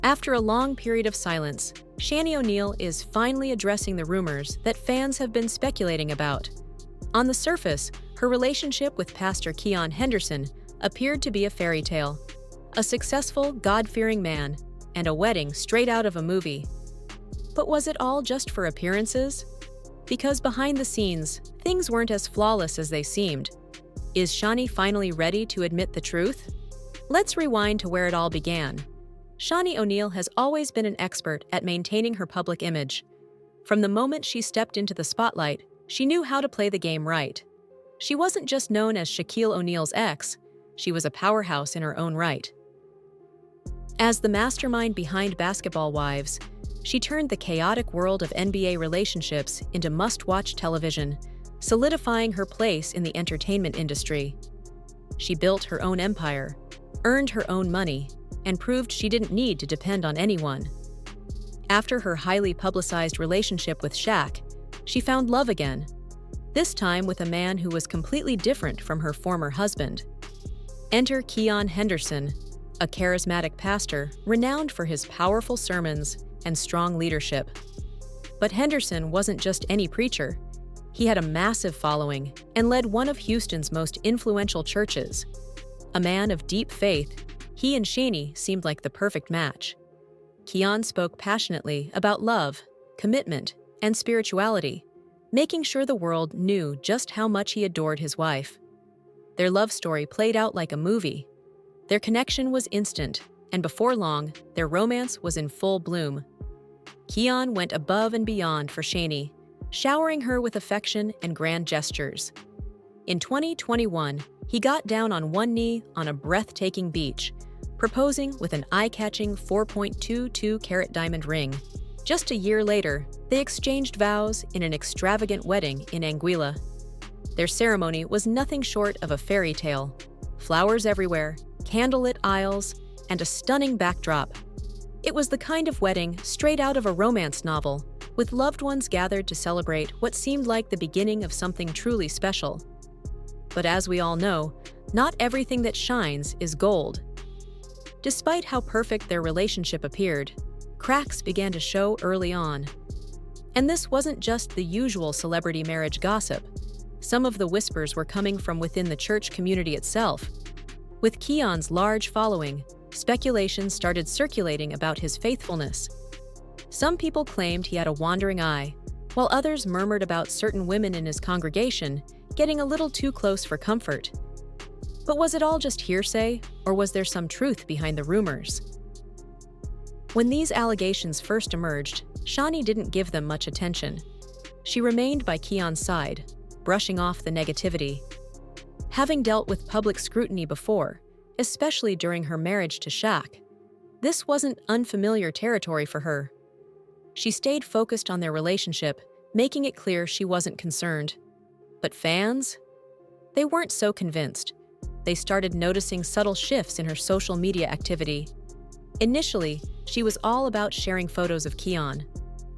After a long period of silence, Shaunie O'Neal is finally addressing the rumors that fans have been speculating about. On the surface, her relationship with Pastor Keon Henderson appeared to be a fairy tale, a successful, God-fearing man, and a wedding straight out of a movie. But was it all just for appearances? Because behind the scenes, things weren't as flawless as they seemed. Is Shaunie finally ready to admit the truth? Let's rewind to where it all began. Shaunie O'Neal has always been an expert at maintaining her public image. From the moment she stepped into the spotlight, she knew how to play the game right. She wasn't just known as Shaquille O'Neal's ex, she was a powerhouse in her own right. As the mastermind behind Basketball Wives, she turned the chaotic world of NBA relationships into must-watch television, solidifying her place in the entertainment industry. She built her own empire, earned her own money, and proved she didn't need to depend on anyone. After her highly publicized relationship with Shaq, she found love again, this time with a man who was completely different from her former husband. Enter Keon Henderson, a charismatic pastor renowned for his powerful sermons and strong leadership. But Henderson wasn't just any preacher. He had a massive following and led one of Houston's most influential churches. A man of deep faith, he and Shaunie seemed like the perfect match. Keon spoke passionately about love, commitment, and spirituality, making sure the world knew just how much he adored his wife. Their love story played out like a movie. Their connection was instant, and before long, their romance was in full bloom. Keon went above and beyond for Shaunie, showering her with affection and grand gestures. In 2021, he got down on one knee on a breathtaking beach, proposing with an eye-catching 4.22-carat diamond ring. Just a year later, they exchanged vows in an extravagant wedding in Anguilla. Their ceremony was nothing short of a fairy tale. Flowers everywhere, candlelit aisles, and a stunning backdrop. It was the kind of wedding straight out of a romance novel, with loved ones gathered to celebrate what seemed like the beginning of something truly special. But as we all know, not everything that shines is gold. Despite how perfect their relationship appeared, cracks began to show early on. And this wasn't just the usual celebrity marriage gossip. Some of the whispers were coming from within the church community itself. With Keon's large following, speculation started circulating about his faithfulness. Some people claimed he had a wandering eye, while others murmured about certain women in his congregation getting a little too close for comfort. But was it all just hearsay, or was there some truth behind the rumors? When these allegations first emerged, Shaunie didn't give them much attention. She remained by Keon's side, brushing off the negativity. Having dealt with public scrutiny before, especially during her marriage to Shaq, this wasn't unfamiliar territory for her. She stayed focused on their relationship, making it clear she wasn't concerned. But fans? They weren't so convinced. They started noticing subtle shifts in her social media activity. Initially, she was all about sharing photos of Keon.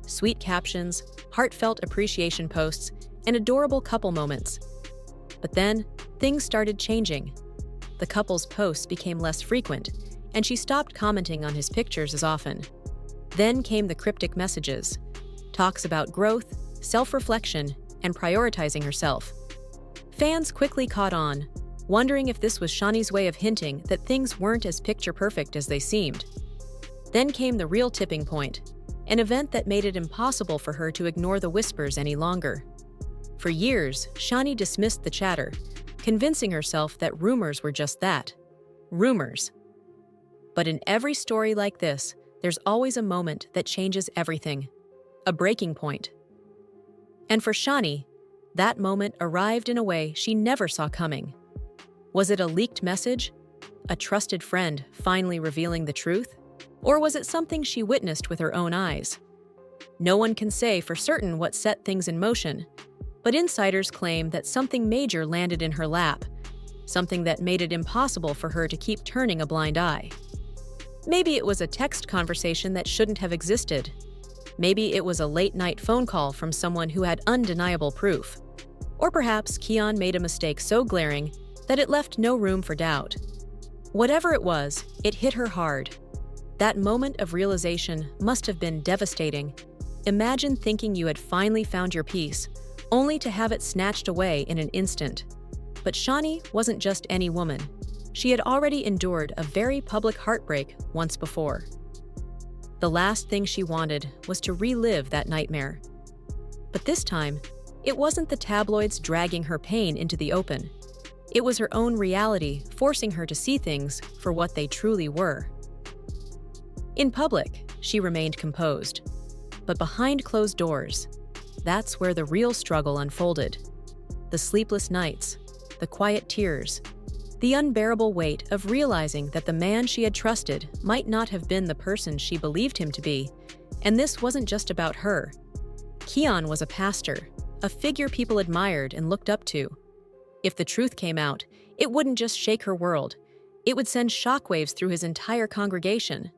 Sweet captions, heartfelt appreciation posts, and adorable couple moments. But then, things started changing. The couple's posts became less frequent, and she stopped commenting on his pictures as often. Then came the cryptic messages, talks about growth, self-reflection, and prioritizing herself. Fans quickly caught on, wondering if this was Shaunie's way of hinting that things weren't as picture-perfect as they seemed. Then came the real tipping point, an event that made it impossible for her to ignore the whispers any longer. For years, Shaunie dismissed the chatter, convincing herself that rumors were just that, rumors. But in every story like this, there's always a moment that changes everything, a breaking point. And for Shaunie, that moment arrived in a way she never saw coming. Was it a leaked message? A trusted friend finally revealing the truth? Or was it something she witnessed with her own eyes? No one can say for certain what set things in motion, but insiders claim that something major landed in her lap, something that made it impossible for her to keep turning a blind eye. Maybe it was a text conversation that shouldn't have existed. Maybe it was a late-night phone call from someone who had undeniable proof. Or perhaps Keon made a mistake so glaring that it left no room for doubt. Whatever it was, it hit her hard. That moment of realization must have been devastating. Imagine thinking you had finally found your peace, only to have it snatched away in an instant. But Shaunie wasn't just any woman. She had already endured a very public heartbreak once before. The last thing she wanted was to relive that nightmare. But this time, it wasn't the tabloids dragging her pain into the open. It was her own reality forcing her to see things for what they truly were. In public, she remained composed. But behind closed doors, that's where the real struggle unfolded. The sleepless nights, the quiet tears, the unbearable weight of realizing that the man she had trusted might not have been the person she believed him to be. And this wasn't just about her. Keon was a pastor, a figure people admired and looked up to. If the truth came out, it wouldn't just shake her world. It would send shockwaves through his entire congregation.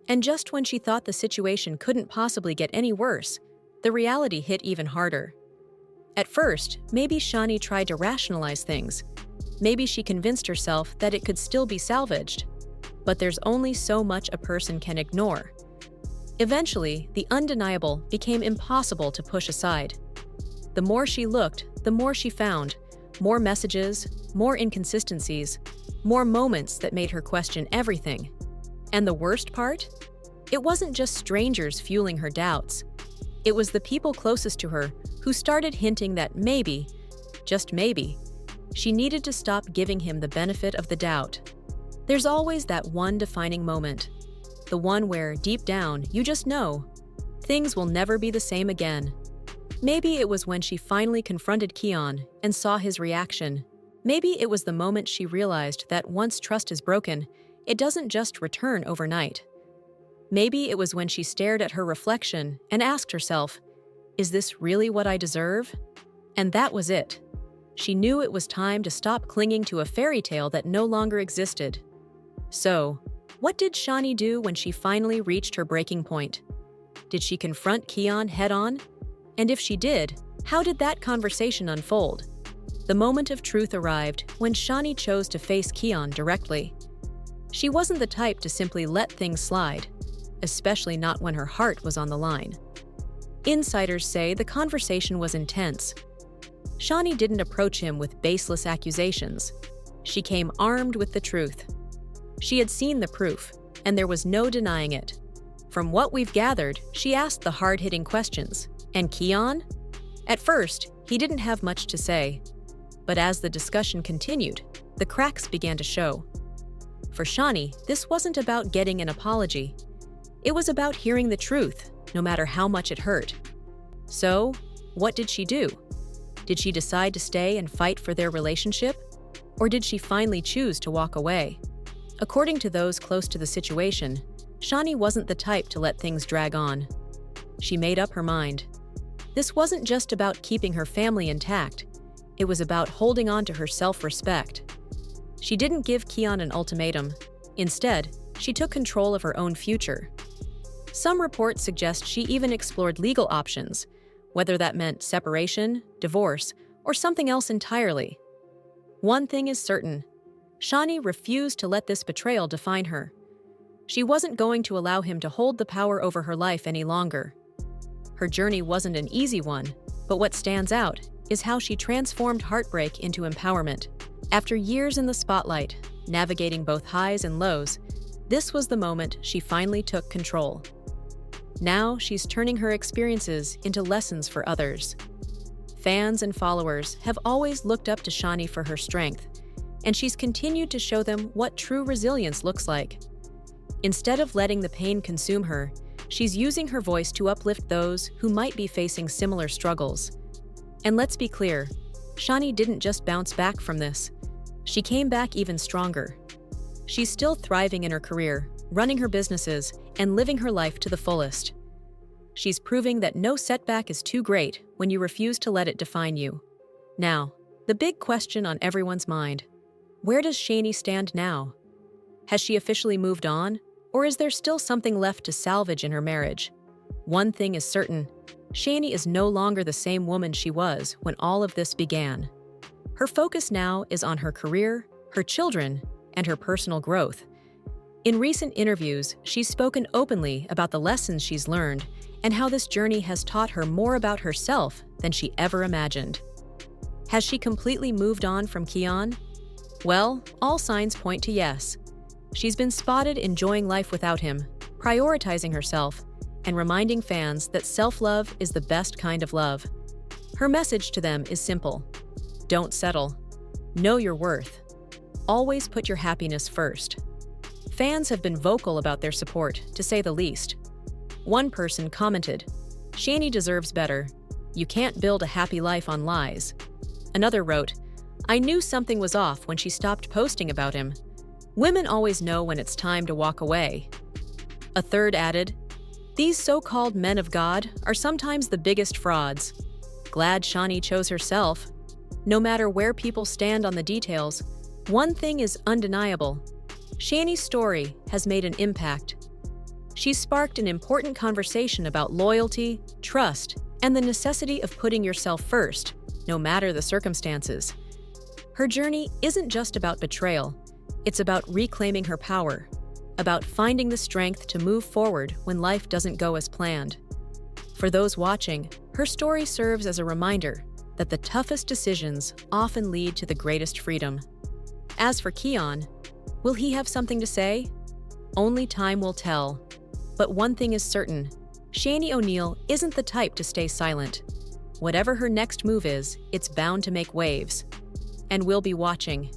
And just when she thought the situation couldn't possibly get any worse, the reality hit even harder. At first, maybe Shaunie tried to rationalize things. Maybe she convinced herself that it could still be salvaged. But there's only so much a person can ignore. Eventually, the undeniable became impossible to push aside. The more she looked, the more she found. More messages, more inconsistencies, more moments that made her question everything. And the worst part? It wasn't just strangers fueling her doubts. It was the people closest to her who started hinting that maybe, just maybe, she needed to stop giving him the benefit of the doubt. There's always that one defining moment. The one where, deep down, you just know, things will never be the same again. Maybe it was when she finally confronted Keon and saw his reaction. Maybe it was the moment she realized that once trust is broken, it doesn't just return overnight. Maybe it was when she stared at her reflection and asked herself, is this really what I deserve? And that was it. She knew it was time to stop clinging to a fairy tale that no longer existed. So, what did Shaunie do when she finally reached her breaking point? Did she confront Keon head-on? And if she did, how did that conversation unfold? The moment of truth arrived when Shaunie chose to face Keon directly. She wasn't the type to simply let things slide, especially not when her heart was on the line. Insiders say the conversation was intense. Shaunie didn't approach him with baseless accusations. She came armed with the truth. She had seen the proof, and there was no denying it. From what we've gathered, she asked the hard-hitting questions. And Keon? At first, he didn't have much to say. But as the discussion continued, the cracks began to show. For Shaunie, this wasn't about getting an apology. It was about hearing the truth, no matter how much it hurt. So, what did she do? Did she decide to stay and fight for their relationship? Or did she finally choose to walk away? According to those close to the situation, Shaunie wasn't the type to let things drag on. She made up her mind. This wasn't just about keeping her family intact. It was about holding on to her self-respect. She didn't give Keon an ultimatum. Instead, she took control of her own future. Some reports suggest she even explored legal options, whether that meant separation, divorce, or something else entirely. One thing is certain. Shaunie refused to let this betrayal define her. She wasn't going to allow him to hold the power over her life any longer. Her journey wasn't an easy one, but what stands out is how she transformed heartbreak into empowerment. After years in the spotlight, navigating both highs and lows, this was the moment she finally took control. Now she's turning her experiences into lessons for others. Fans and followers have always looked up to Shaunie for her strength, and she's continued to show them what true resilience looks like. Instead of letting the pain consume her, she's using her voice to uplift those who might be facing similar struggles. And let's be clear, Shaunie didn't just bounce back from this. She came back even stronger. She's still thriving in her career, running her businesses, and living her life to the fullest. She's proving that no setback is too great when you refuse to let it define you. Now, the big question on everyone's mind: where does Shaunie stand now? Has she officially moved on, or is there still something left to salvage in her marriage? One thing is certain: Shaunie is no longer the same woman she was when all of this began. Her focus now is on her career, her children, and her personal growth. In recent interviews, she's spoken openly about the lessons she's learned and how this journey has taught her more about herself than she ever imagined. Has she completely moved on from Keon? Well, all signs point to yes. She's been spotted enjoying life without him, prioritizing herself, and reminding fans that self-love is the best kind of love. Her message to them is simple: don't settle. Know your worth. Always put your happiness first. Fans have been vocal about their support, to say the least. One person commented, "Shaunie deserves better. You can't build a happy life on lies." Another wrote, "I knew something was off when she stopped posting about him. Women always know when it's time to walk away." A third added, "These so-called men of God are sometimes the biggest frauds. Glad Shaunie chose herself. No matter where people stand on the details, one thing is undeniable. Shaunie's story has made an impact. She's sparked an important conversation about loyalty, trust, and the necessity of putting yourself first, no matter the circumstances. Her journey isn't just about betrayal. It's about reclaiming her power, about finding the strength to move forward when life doesn't go as planned. For those watching, her story serves as a reminder that the toughest decisions often lead to the greatest freedom. As for Keon, will he have something to say? Only time will tell. But one thing is certain: Shaunie O'Neal isn't the type to stay silent. Whatever her next move is, it's bound to make waves. And we'll be watching.